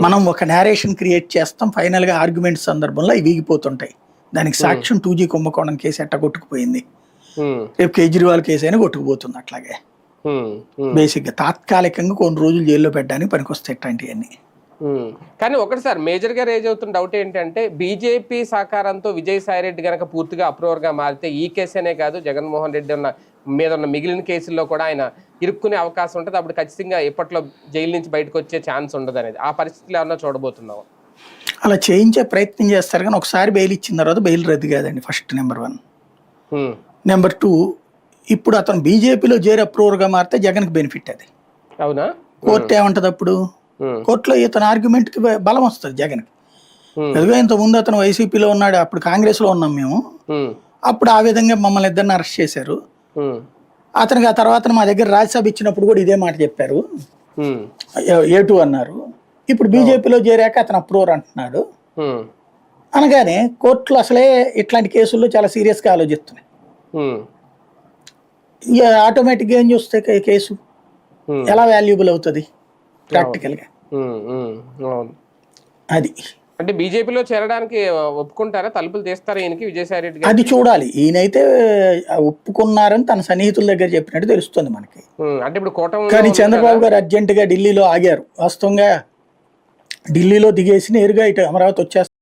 మనం ఒక narration create చేస్తాం, ఫైనల్ గా ఆర్గ్యుమెంట్స్ సందర్భంలో అవి వీగిపోతుంటాయి. దానికి సాక్ష్యం 2G కుంభకోణం కేసు ఎట్ట కొట్టుకుపోయింది, రేపు కేజ్రీవాల్ కేసు అయినా కొట్టుకుపోతుంది. అట్లాగే బేసిక్ గా తాత్కాలికంగా కొన్ని రోజులు జైల్లో పెట్టడానికి పనికొస్తాయి ఇట్లాంటివన్నీ. కానీ ఒకటి సార్ మేజర్ గా రేజ్ అవుతున్న డౌట్ ఏంటంటే, బీజేపీ సహకారంతో విజయసాయి రెడ్డి గనక పూర్తిగా అప్రూవర్ గా మారితే ఈ కేసేనే కాదు, జగన్మోహన్ రెడ్డి మీద ఉన్న మిగిలిన కేసుల్లో కూడా ఆయన ఇరుక్కునే అవకాశం ఉంటుంది. అప్పుడు ఖచ్చితంగా ఎప్పట్లో జైలు నుంచి బయటకు వచ్చే ఛాన్స్ ఉండదు అనేది, ఆ పరిస్థితులు ఏమన్నా చూడబోతున్నాం. అలా చేయించే ప్రయత్నం చేస్తారు, కానీ ఒకసారి బెయిల్ ఇచ్చిన తర్వాత బెయిల్ రద్దు కాదండి. First number 1. నెంబర్ 2, ఇప్పుడు అతను బీజేపీలో చేరి అప్రూవర్ గా మారితే జగన్ కి బెనిఫిట్. అది అవునా? కోర్టు ఏమంటది అప్పుడు? కోర్టులో ఇతను ఆర్గ్యుమెంట్ కి బలం వస్తుంది జగన్ కి. ఎదుగు ఇంత ముందు అతను వైసీపీలో ఉన్నాడు, అప్పుడు కాంగ్రెస్ లో ఉన్నాం మేము, అప్పుడు ఆ విధంగా మమ్మల్ని ఇద్దరిని అరెస్ట్ చేశారు. అతనికి ఆ తర్వాత మా దగ్గర రాజ్యసభ ఇచ్చినప్పుడు కూడా ఇదే మాట చెప్పారు, A2 అన్నారు. ఇప్పుడు బీజేపీలో చేరాక అతను అప్రూవర్ అంటున్నాడు. అనగానే కోర్టులు అసలే ఇట్లాంటి కేసుల్లో చాలా సీరియస్ గా ఆలోచిస్తున్నాయి. ఆటోమేటిక్గా ఏం చూస్తే కేసు ఎలా వాల్యుబుల్ అవుతుంది ప్రాక్టికల్ గా. అది అంటే బీజేపీలో చేరడానికి ఒప్పుకుంటారా, తలుపులు తీస్తారా ఈయనకి, విజయసాయి రెడ్డి? అది చూడాలి. ఈయనైతే ఒప్పుకున్నారని తన సన్నిహితుల దగ్గర చెప్పినట్టు తెలుస్తుంది మనకి. అంటే ఇప్పుడు కూటమి, కానీ చంద్రబాబు గారు అర్జెంట్ గా ఢిల్లీలో ఆగారు. వాస్తవంగా ఢిల్లీలో దిగేసి నేరుగా ఇటు అమరావతి వచ్చేస్తారు.